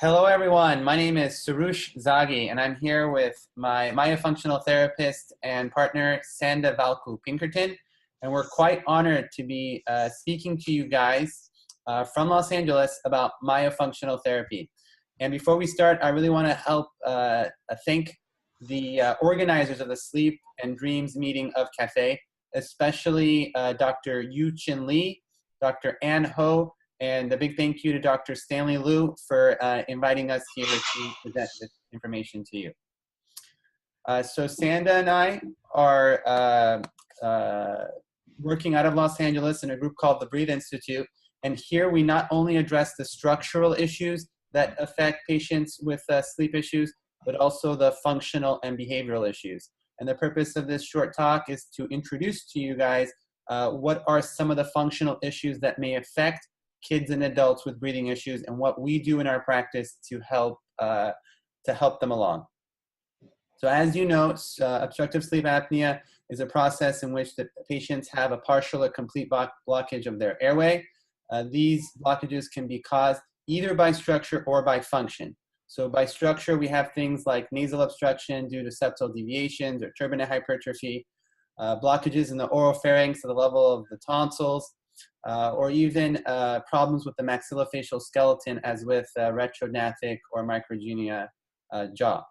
Hello, everyone. My name is Sarush Zagi, and I'm here with my myofunctional therapist and partner, Sanda Valku Pinkerton. And we're quite honored to be speaking to you guys from Los Angeles about myofunctional therapy. And before we start, I really want to help thank the organizers of the Sleep and Dreams meeting of CAFE, especially Dr. Yu Chin Lee, Dr. Ann Ho, and a big thank you to Dr. Stanley Liu for inviting us here to present this information to you. So Sanda and I are working out of Los Angeles in a group called the Breathe Institute. And here we not only address the structural issues that affect patients with sleep issues, but also the functional and behavioral issues. And the purpose of this short talk is to introduce to you guys what are some of the functional issues that may affect kids and adults with breathing issues and what we do in our practice to help them along. So as you know, obstructive sleep apnea is a process in which the patients have a partial or complete blockage of their airway. These blockages can be caused either by structure or by function. So by structure, we have things like nasal obstruction due to septal deviations or turbinate hypertrophy, blockages in the oropharynx at the level of the tonsils, or even problems with the maxillofacial skeleton as with retrognathic or microgenia jaw.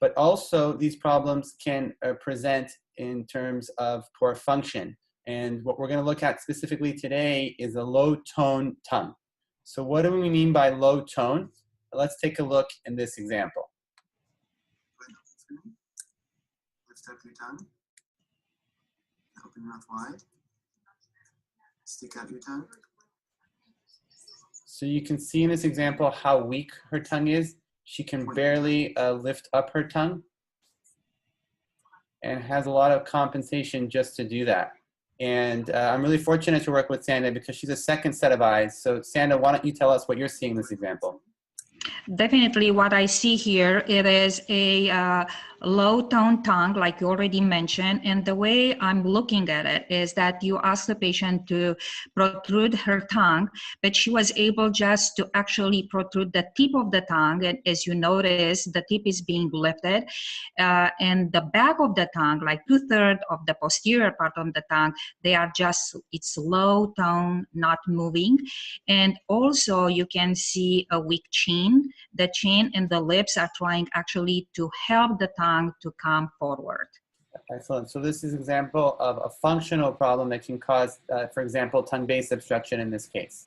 But also these problems can present in terms of poor function. And what we're going to look at specifically today is a low tone tongue. So what do we mean by low tone? Let's take a look in this example. Lift up your tongue. Open your mouth wide. Stick out your tongue. So you can see in this example how weak her tongue is. She can barely lift up her tongue and has a lot of compensation just to do that. And I'm really fortunate to work with Sanda because she's a second set of eyes. So Sanda, why don't you tell us what you're seeing in this example? Definitely what I see here, it is a low tone tongue, like you already mentioned. And the way I'm looking at it is that you ask the patient to protrude her tongue, but she was able just to actually protrude the tip of the tongue. And as you notice, the tip is being lifted. And the back of the tongue, like 2/3 of the posterior part of the tongue, they are just, it's low tone, not moving. And also you can see a weak chin. The chin and the lips are trying actually to help the tongue to come forward. Excellent. So this is an example of a functional problem that can cause, for example, tongue base obstruction in this case.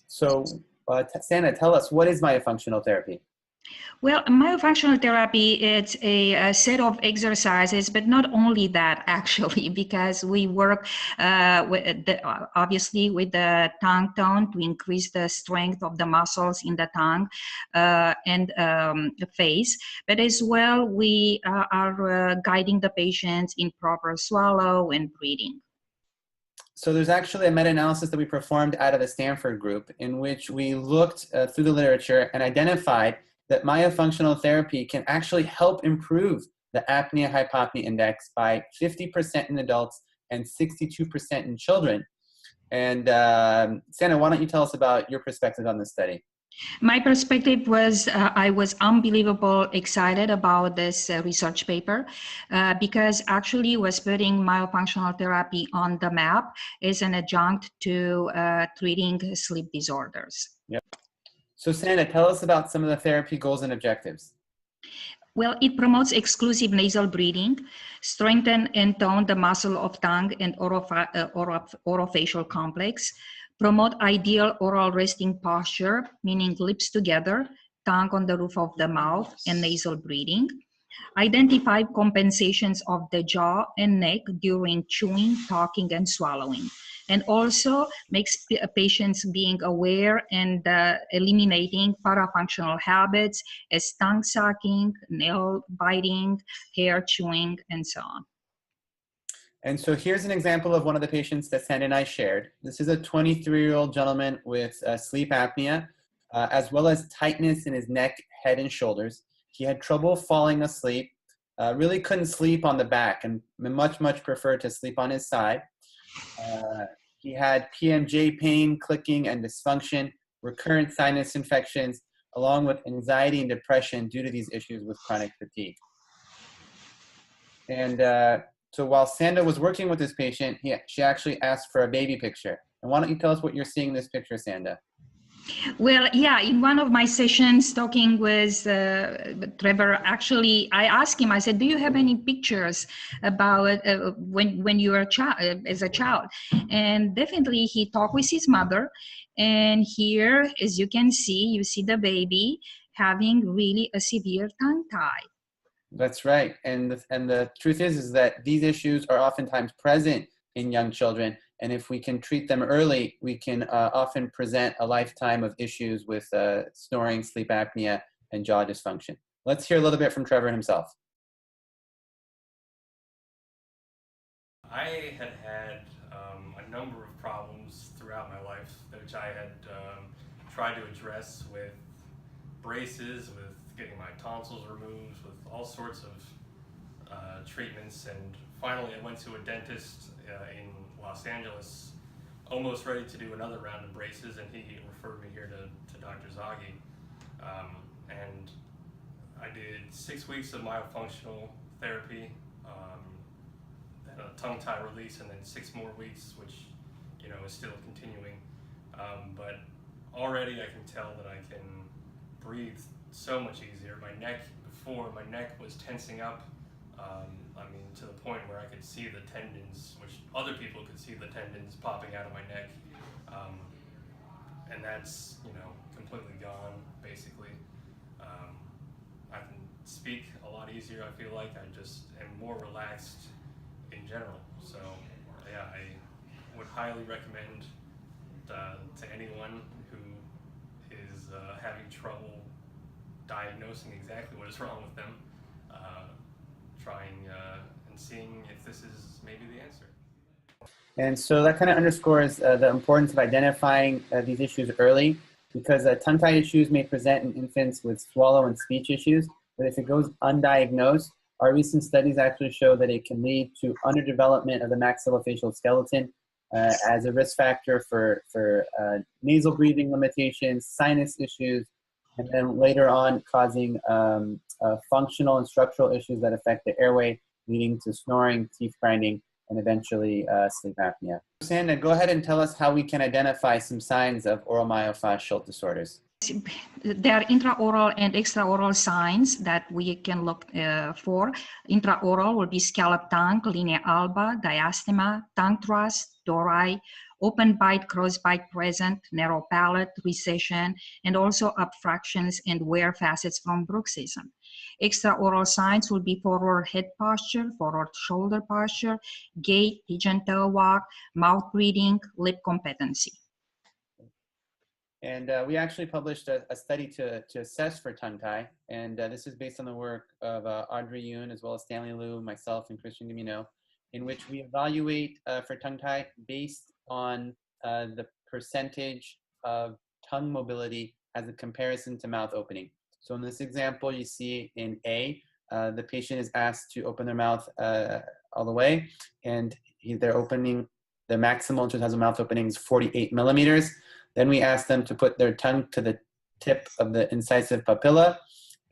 So Sanda, tell us, what is myofunctional therapy? Well, myofunctional therapy, it's a set of exercises, but not only that actually, because we work obviously with the tongue tone to increase the strength of the muscles in the tongue and the face, but as well we are guiding the patients in proper swallow and breathing. So there's actually a meta-analysis that we performed out of the Stanford group in which we looked through the literature and identified that myofunctional therapy can actually help improve the apnea-hypopnea index by 50% in adults and 62% in children. And Sanda, why don't you tell us about your perspective on this study? My perspective was I was unbelievable excited about this research paper because actually was putting myofunctional therapy on the map as an adjunct to treating sleep disorders. Yep. So Sanda, tell us about some of the therapy goals and objectives. Well, it promotes exclusive nasal breathing, strengthen and tone the muscle of tongue and orofacial complex, promote ideal oral resting posture, meaning lips together, tongue on the roof of the mouth, and nasal breathing. Identify compensations of the jaw and neck during chewing, talking, and swallowing. And also makes patients being aware and eliminating parafunctional habits as tongue sucking, nail biting, hair chewing, and so on. And so here's an example of one of the patients that Sanda and I shared. This is a 23-year-old gentleman with sleep apnea, as well as tightness in his neck, head, and shoulders. He had trouble falling asleep, really couldn't sleep on the back and much preferred to sleep on his side. He had PMJ pain, clicking, and dysfunction, recurrent sinus infections, along with anxiety and depression due to these issues with chronic fatigue. And so while Sanda was working with this patient, she actually asked for a baby picture. And why don't you tell us what you're seeing in this picture, Sanda? Well, yeah, in one of my sessions talking with Trevor, actually, I asked him, I said, do you have any pictures about when you were a child, as a child? And definitely he talked with his mother. And here, as you can see, you see the baby having really a severe tongue tie. That's right. And the truth is that these issues are oftentimes present in young children. And if we can treat them early, we can often present a lifetime of issues with snoring, sleep apnea, and jaw dysfunction. Let's hear a little bit from Trevor himself. I had had a number of problems throughout my life, which I had tried to address with braces, with getting my tonsils removed, with all sorts of treatments, and finally I went to a dentist in Los Angeles, almost ready to do another round of braces, and he referred me here to Dr. Zaghi. And I did 6 weeks of myofunctional therapy, and a tongue tie release, and then 6 more weeks, which is still continuing. But already I can tell that I can breathe so much easier. My neck was tensing up. To the point where I could see the tendons, which other people could see the tendons popping out of my neck. And that's, completely gone, basically. I can speak a lot easier, I feel like. I just am more relaxed in general. So, yeah, I would highly recommend to anyone who is having trouble diagnosing exactly what is wrong with them, trying and seeing if this is maybe the answer. And so that kind of underscores the importance of identifying these issues early, because tongue tie issues may present in infants with swallow and speech issues, but if it goes undiagnosed, our recent studies actually show that it can lead to underdevelopment of the maxillofacial skeleton as a risk factor for nasal breathing limitations, sinus issues, and then later on causing functional and structural issues that affect the airway, leading to snoring, teeth grinding, and eventually sleep apnea. Sanda, go ahead and tell us how we can identify some signs of oral myofascial disorders. There are intraoral and extraoral signs that we can look for. Intraoral will be scalloped tongue, linea alba, diastema, tongue thrust, dori, open bite, cross bite present, narrow palate, recession, and also obstructions and wear facets from bruxism. Extraoral signs will be forward head posture, forward shoulder posture, gait, pigeon toe walk, mouth breathing, lip competency. And we actually published a study to assess for tongue tie, and this is based on the work of Audrey Yoon, as well as Stanley Liu, myself, and Christian Dimino, in which we evaluate for tongue tie based on the percentage of tongue mobility as a comparison to mouth opening. So in this example, you see in A, the patient is asked to open their mouth all the way, and they're opening, the maximal intratonsil mouth opening is 48 millimeters. Then we ask them to put their tongue to the tip of the incisive papilla,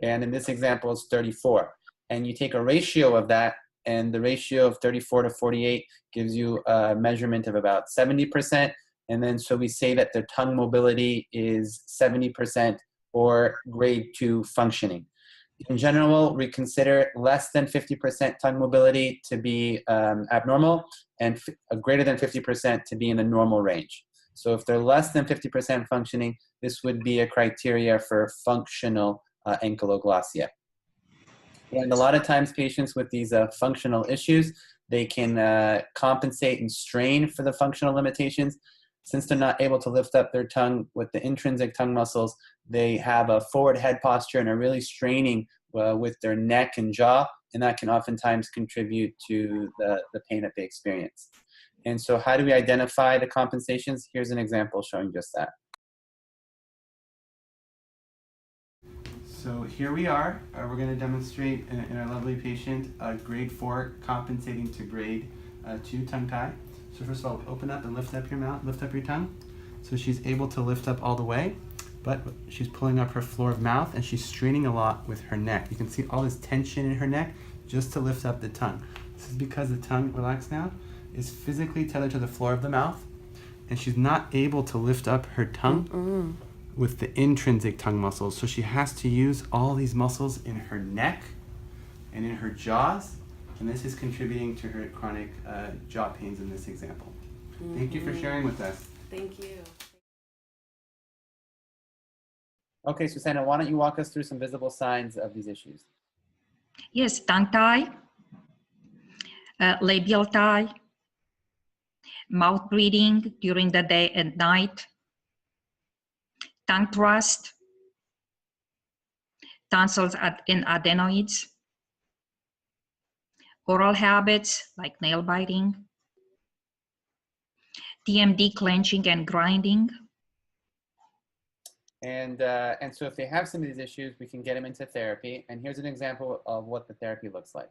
and in this example, it's 34. And you take a ratio of that, and the ratio of 34 to 48 gives you a measurement of about 70%. And then so we say that the tongue mobility is 70% or grade 2 functioning. In general, we consider less than 50% tongue mobility to be abnormal, and greater than 50% to be in the normal range. So if they're less than 50% functioning, this would be a criteria for functional ankyloglossia. And a lot of times patients with these functional issues, they can compensate and strain for the functional limitations. Since they're not able to lift up their tongue with the intrinsic tongue muscles, they have a forward head posture and are really straining with their neck and jaw, and that can oftentimes contribute to the pain that they experience. And so how do we identify the compensations? Here's an example showing just that. So here we are. We're going to demonstrate in our lovely patient a grade 4 compensating to grade 2 tongue tie. So first of all, open up and lift up your mouth, lift up your tongue. So she's able to lift up all the way. but she's pulling up her floor of mouth and she's straining a lot with her neck. You can see all this tension in her neck just to lift up the tongue. This is because the tongue, relax now, is physically tethered to the floor of the mouth, and she's not able to lift up her tongue with the intrinsic tongue muscles. So she has to use all these muscles in her neck and in her jaws, and this is contributing to her chronic jaw pains in this example. Thank you for sharing with us. Thank you. Okay, Susanna, why don't you walk us through some visible signs of these issues? Yes, tongue tie, labial tie, mouth breathing during the day and night, tongue thrust, tonsils and adenoids, oral habits like nail biting, TMD clenching and grinding. And so if they have some of these issues, we can get them into therapy. And here's an example of what the therapy looks like.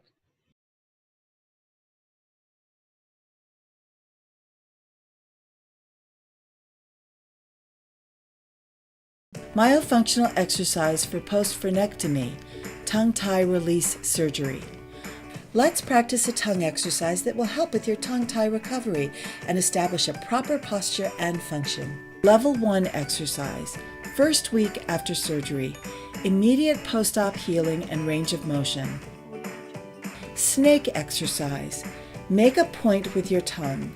Myofunctional exercise for post-frenectomy, tongue tie release surgery. Let's practice a tongue exercise that will help with your tongue tie recovery and establish a proper posture and function. Level 1 exercise, first week after surgery, immediate post-op healing and range of motion. Snake exercise, make a point with your tongue.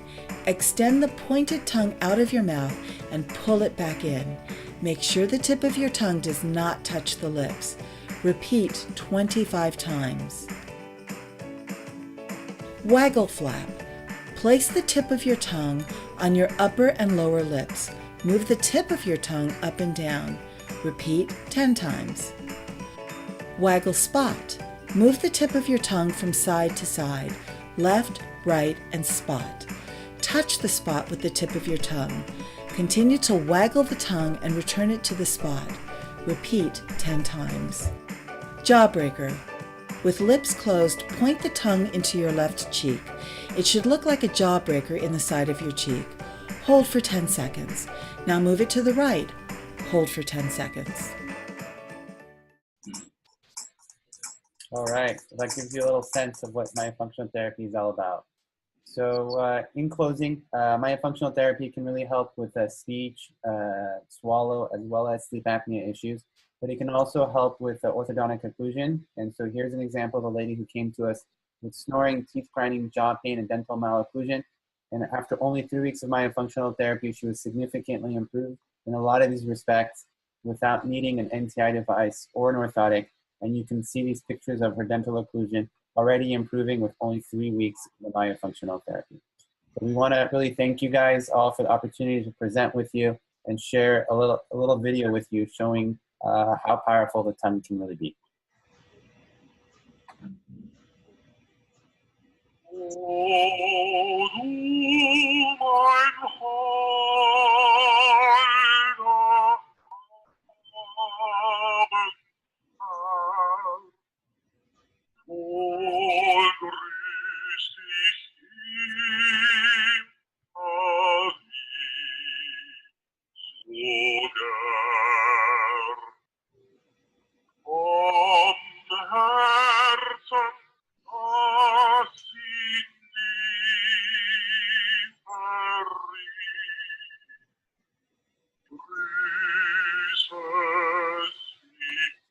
Extend the pointed tongue out of your mouth and pull it back in. Make sure the tip of your tongue does not touch the lips. Repeat 25 times. Waggle flap. Place the tip of your tongue on your upper and lower lips. Move the tip of your tongue up and down. Repeat 10 times. Waggle spot. Move the tip of your tongue from side to side, left, right, and spot. Touch the spot with the tip of your tongue. Continue to waggle the tongue and return it to the spot. Repeat 10 times. Jawbreaker. With lips closed, point the tongue into your left cheek. It should look like a jawbreaker in the side of your cheek. Hold for 10 seconds. Now move it to the right. Hold for 10 seconds. All right, so that gives you a little sense of what myofunctional therapy is all about. So in closing, myofunctional therapy can really help with speech, swallow, as well as sleep apnea issues, but it can also help with orthodontic occlusion. And so here's an example of a lady who came to us with snoring, teeth grinding, jaw pain, and dental malocclusion. And after only 3 weeks of myofunctional therapy, she was significantly improved in a lot of these respects without needing an NTI device or an orthotic. And you can see these pictures of her dental occlusion already improving with only 3 weeks of myofunctional therapy. So we want to really thank you guys all for the opportunity to present with you and share a little video with you showing how powerful the tongue can really be.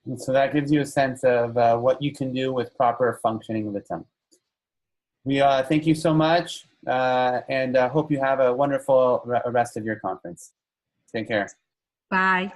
And so that gives you a sense of what you can do with proper functioning of the tongue. We thank you so much and hope you have a wonderful rest of your conference. Take care. Bye.